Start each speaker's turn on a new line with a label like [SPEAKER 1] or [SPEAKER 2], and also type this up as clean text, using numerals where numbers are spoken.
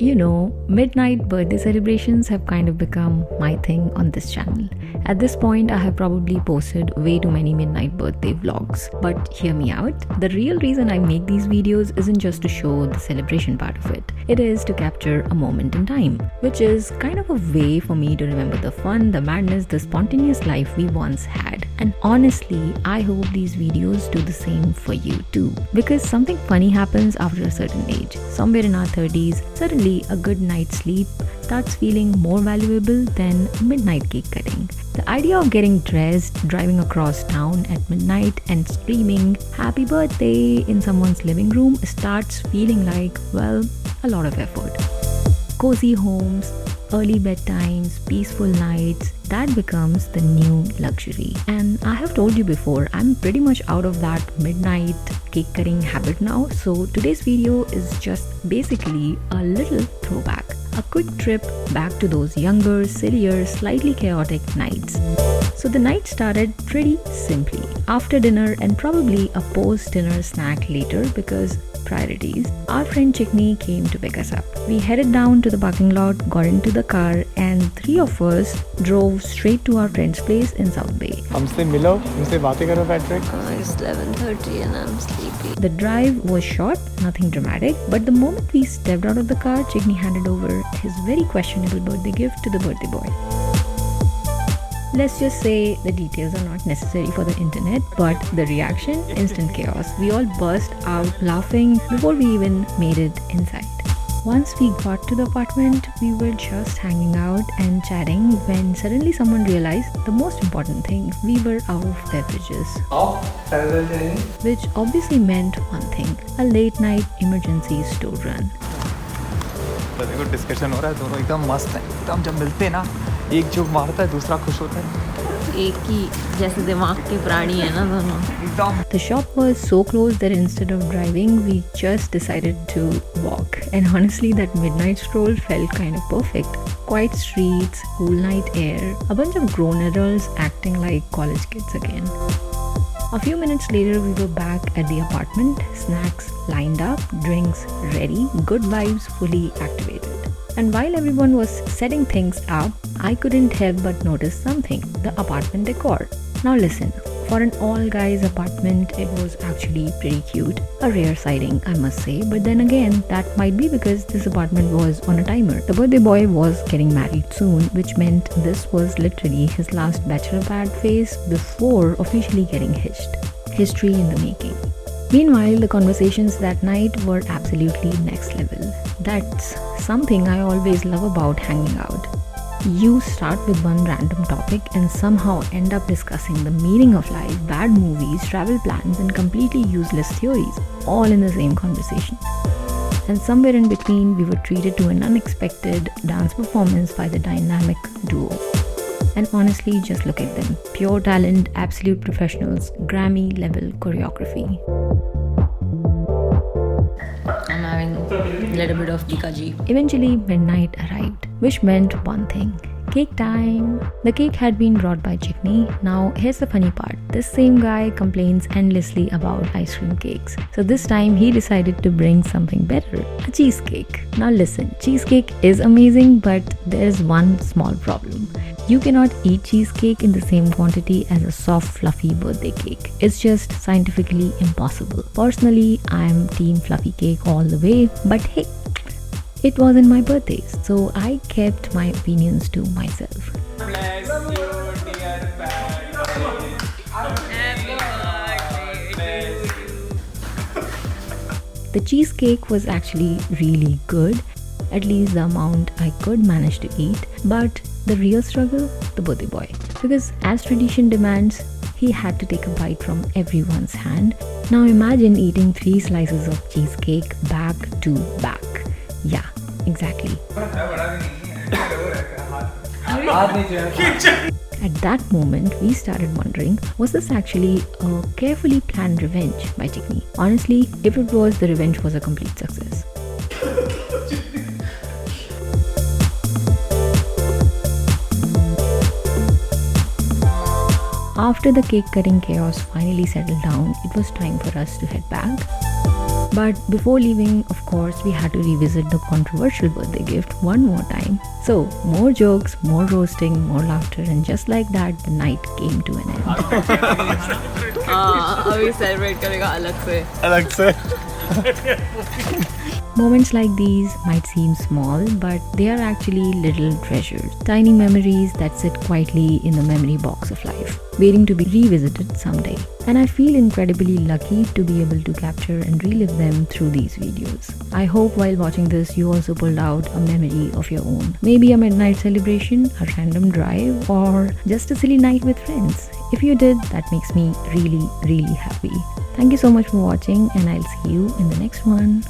[SPEAKER 1] You know, midnight birthday celebrations have kind of become my thing on this channel. At this point, I have probably posted way too many midnight birthday vlogs. But hear me out, the real reason I make these videos isn't just to show the celebration part of it. It is to capture a moment in time, which is kind of a way for me to remember the fun, the madness, the spontaneous life we once had. And honestly, I hope these videos do the same for you too. Because something funny happens after a certain age. Somewhere in our 30s, suddenly a good night's sleep starts feeling more valuable than midnight cake cutting. The idea of getting dressed, driving across town at midnight and screaming "Happy birthday" in someone's living room starts feeling like, well, a lot of effort. Cozy homes, early bedtimes, peaceful nights, that becomes the new luxury. And I have told you before, I'm pretty much out of that midnight cake cutting habit now. So today's video is just basically a little throwback. A quick trip back to those younger, sillier, slightly chaotic nights. So the night started pretty simply. After dinner and probably a post-dinner snack later because priorities, our friend Chickney came to pick us up. We headed down to the parking lot, got into the car, and three of us drove straight to our friend's place in South Bay.
[SPEAKER 2] हमसे मिलो, हमसे बातें करो Patrick.
[SPEAKER 3] It's 11:30 and I'm sleepy.
[SPEAKER 1] The drive was short, nothing dramatic, but the moment we stepped out of the car, Chickney handed over his very questionable birthday gift to the birthday boy. Let's just say the details are not necessary for the internet, but the reaction, instant chaos. We all burst out laughing before we even made it inside. Once we got to the apartment, we were just hanging out and chatting when suddenly someone realized the most important thing, we were out of beverages. Which obviously meant one thing, a late night emergency store run.
[SPEAKER 2] देखो discussion हो रहा है, दोनों एकदम मस्त हैं. एकदम जब मिलते हैं ना, एक जोक मारता है, दूसरा खुश होता है.
[SPEAKER 3] एक ही जैसे दिमाग के प्राणी है ना दोनों.
[SPEAKER 2] एकदम.
[SPEAKER 1] The shop was so close that instead of driving, we just decided to walk. And honestly, that midnight stroll felt kind of perfect. Quiet streets, cool night air, a bunch of grown adults acting like college kids again. A few minutes later, we were back at the apartment, snacks lined up, drinks ready, good vibes fully activated. And while everyone was setting things up, I couldn't help but notice something, the apartment decor. Now listen, for an all-guys apartment, it was actually pretty cute. A rare sighting, I must say, but then again, that might be because this apartment was on a timer. The birthday boy was getting married soon, which meant this was literally his last bachelor pad phase before officially getting hitched. History in the making. Meanwhile, the conversations that night were absolutely next level. That's something I always love about hanging out. You start with one random topic and somehow end up discussing the meaning of life, bad movies, travel plans, and completely useless theories, all in the same conversation. And somewhere in between, we were treated to an unexpected dance performance by the dynamic duo. And honestly, just look at them. Pure talent, absolute professionals, Grammy-level choreography.
[SPEAKER 3] I'm having a little bit of Dikaji.
[SPEAKER 1] Eventually, midnight arrived, which meant one thing. Cake time! The cake had been brought by Chickney. Now, here's the funny part. This same guy complains endlessly about ice cream cakes. So this time, he decided to bring something better, a cheesecake. Now listen, cheesecake is amazing, but there's one small problem. You cannot eat cheesecake in the same quantity as a soft, fluffy birthday cake. It's just scientifically impossible. Personally, I'm team fluffy cake all the way, but hey, it wasn't my birthday, so I kept my opinions to myself.
[SPEAKER 2] Bless you, dear Patrick. Happy birthday to you.
[SPEAKER 1] The cheesecake was actually really good, at least the amount I could manage to eat, but the real struggle, the birthday boy. Because as tradition demands, he had to take a bite from everyone's hand. Now imagine eating 3 slices of cheesecake back to back. Yeah, exactly. At that moment, we started wondering, was this actually a carefully planned revenge by Chickney? Honestly, if it was, the revenge was a complete success. After the cake cutting chaos finally settled down, it was time for us to head back. But before leaving, of course, we had to revisit the controversial birthday gift one more time. So, more jokes, more roasting, more laughter, and just like that, the night came to an end.
[SPEAKER 3] अभी celebrate करेगा अलग से.
[SPEAKER 2] अलग से.
[SPEAKER 1] Moments like these might seem small, but they are actually little treasures. Tiny memories that sit quietly in the memory box of life, waiting to be revisited someday. And I feel incredibly lucky to be able to capture and relive them through these videos. I hope while watching this, you also pulled out a memory of your own. Maybe a midnight celebration, a random drive, or just a silly night with friends. If you did, that makes me really, really happy. Thank you so much for watching, and I'll see you in the next one.